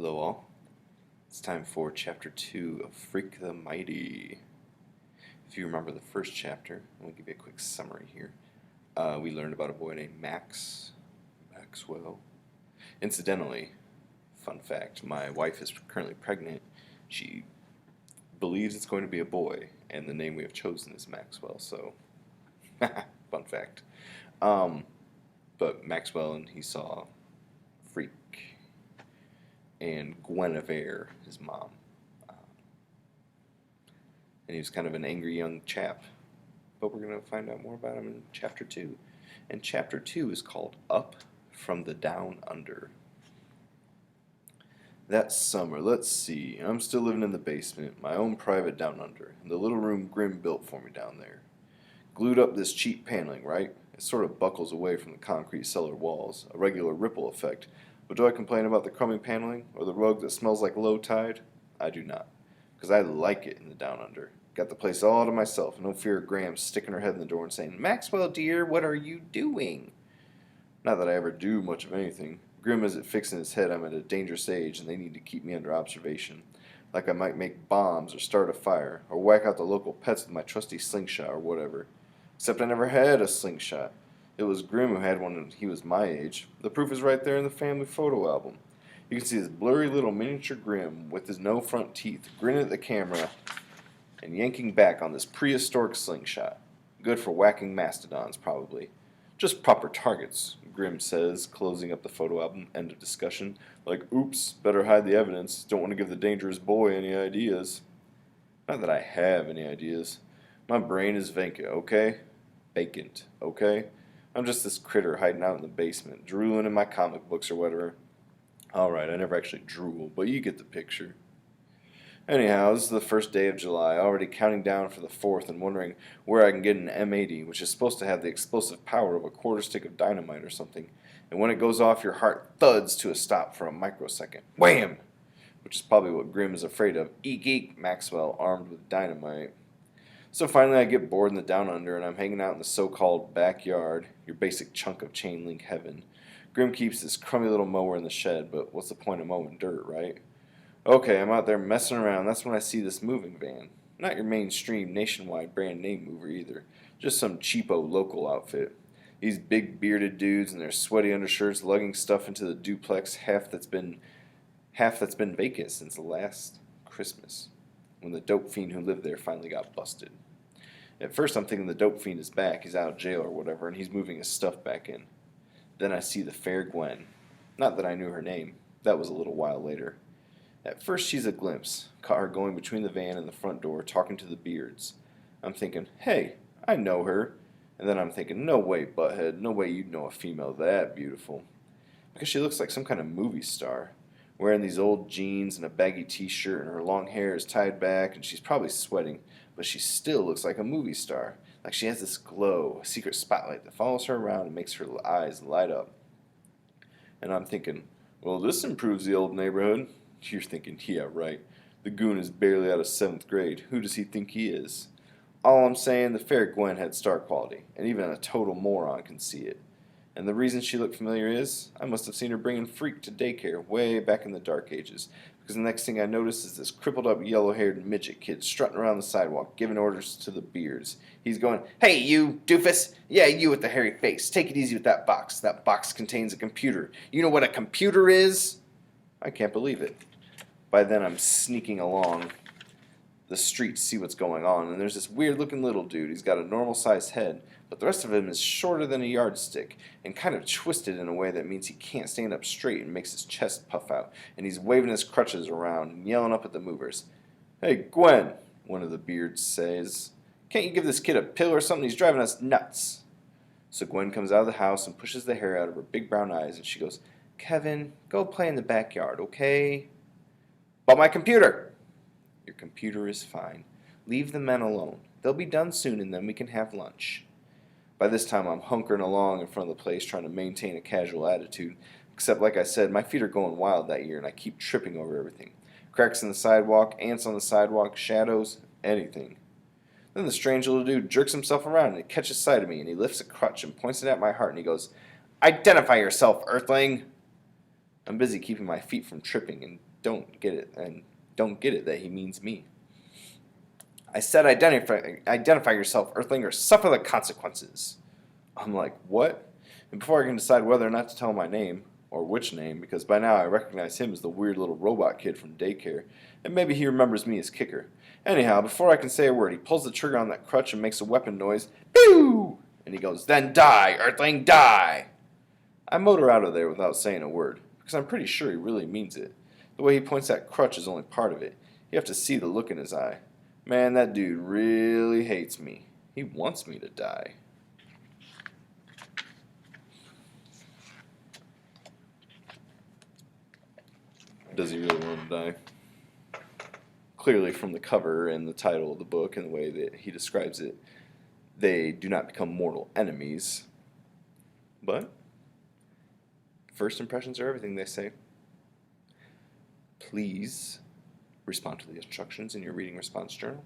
Hello, all. It's time for Chapter 2 of Freak the Mighty. If you remember the first chapter, I'm going to give you a quick summary here. We learned about a boy named Maxwell. Incidentally, fun fact, my wife is currently pregnant. She believes it's going to be a boy, and the name we have chosen is Maxwell, so fun fact. But Maxwell, and he saw Freak and Guinevere, his mom. And he was kind of an angry young chap. But we're going to find out more about him in Chapter 2. And Chapter 2 is called Up from the Down Under. That summer, let's see, I'm still living in the basement, my own private down under, in the little room Grim built for me down there. Glued up this cheap paneling, right? It sort of buckles away from the concrete cellar walls, a regular ripple effect. But do I complain about the crummy paneling, or the rug that smells like low tide? I do not, because I like it in the down under. Got the place all to myself, no fear of Graham sticking her head in the door and saying, "Maxwell, dear, what are you doing?" Not that I ever do much of anything. Grim has it fixed in his head I'm at a dangerous age and they need to keep me under observation. Like I might make bombs or start a fire, or whack out the local pets with my trusty slingshot or whatever. Except I never had a slingshot. It was Grim who had one when he was my age. The proof is right there in the family photo album. You can see this blurry little miniature Grim with his no front teeth grinning at the camera and yanking back on this prehistoric slingshot. Good for whacking mastodons, probably. Just proper targets, Grim says, closing up the photo album. End of discussion. Like, oops, better hide the evidence. Don't want to give the dangerous boy any ideas. Not that I have any ideas. My brain is vacant, okay? Vacant, okay? I'm just this critter hiding out in the basement, drooling in my comic books or whatever. Alright, I never actually drool, but you get the picture. Anyhow, this is the first day of July, already counting down for the 4th and wondering where I can get an M80, which is supposed to have the explosive power of a quarter stick of dynamite or something. And when it goes off, your heart thuds to a stop for a microsecond. Wham! Which is probably what Grim is afraid of. Eek eek, Maxwell, armed with dynamite. So finally I get bored in the down under and I'm hanging out in the so-called backyard, your basic chunk of chain link heaven. Grim keeps this crummy little mower in the shed, but what's the point of mowing dirt, right? Okay, I'm out there messing around. That's when I see this moving van. Not your mainstream nationwide brand name mover either. Just some cheapo local outfit. These big bearded dudes in their sweaty undershirts lugging stuff into the duplex half that's been vacant since the last Christmas, when the dope fiend who lived there finally got busted. At first I'm thinking the dope fiend is back, he's out of jail or whatever, and he's moving his stuff back in. Then I see the fair Gwen. Not that I knew her name. That was a little while later. At first she's a glimpse. Caught her going between the van and the front door, talking to the Beards. I'm thinking, hey, I know her. And then I'm thinking, no way, butthead, no way you'd know a female that beautiful. Because she looks like some kind of movie star. Wearing these old jeans and a baggy t-shirt, and her long hair is tied back, and she's probably sweating, but she still looks like a movie star. Like she has this glow, a secret spotlight that follows her around and makes her eyes light up. And I'm thinking, well, this improves the old neighborhood. You're thinking, yeah, right. The goon is barely out of 7th grade. Who does he think he is? All I'm saying, the fair Gwen had star quality, and even a total moron can see it. And the reason she looked familiar is, I must have seen her bringing Freak to daycare way back in the dark ages, because the next thing I notice is this crippled up yellow-haired midget kid strutting around the sidewalk, giving orders to the Beards. He's going, "Hey, you doofus! Yeah, you with the hairy face. Take it easy with that box. That box contains a computer. You know what a computer is?" I can't believe it. By then I'm sneaking along the street to see what's going on, and there's this weird looking little dude. He's got a normal sized head, but the rest of him is shorter than a yardstick and kind of twisted in a way that means he can't stand up straight and makes his chest puff out, and he's waving his crutches around and yelling up at the movers. "Hey, Gwen," one of the Beards says, "can't you give this kid a pill or something? He's driving us nuts." So Gwen comes out of the house and pushes the hair out of her big brown eyes, and she goes, "Kevin, go play in the backyard, okay?" "But my computer!" "Your computer is fine. Leave the men alone. They'll be done soon and then we can have lunch." By this time I'm hunkering along in front of the place trying to maintain a casual attitude, except like I said, my feet are going wild that year and I keep tripping over everything. Cracks in the sidewalk, ants on the sidewalk, shadows, anything. Then the strange little dude jerks himself around and he catches sight of me and he lifts a crutch and points it at my heart and he goes, "Identify yourself, Earthling!" I'm busy keeping my feet from tripping and don't get it, and don't get it that he means me. I said identify yourself, Earthling, or suffer the consequences. I'm like, what? And before I can decide whether or not to tell my name, or which name, because by now I recognize him as the weird little robot kid from daycare, and maybe he remembers me as Kicker. Anyhow, before I can say a word, he pulls the trigger on that crutch and makes a weapon noise. Pew! And he goes, then die, Earthling, die! I motor out of there without saying a word, because I'm pretty sure he really means it. The way he points that crutch is only part of it. You have to see the look in his eye. Man, that dude really hates me. He wants me to die. Does he really want to die? Clearly from the cover and the title of the book and the way that he describes it, they do not become mortal enemies. But first impressions are everything, they say. Please respond to the instructions in your reading response journal.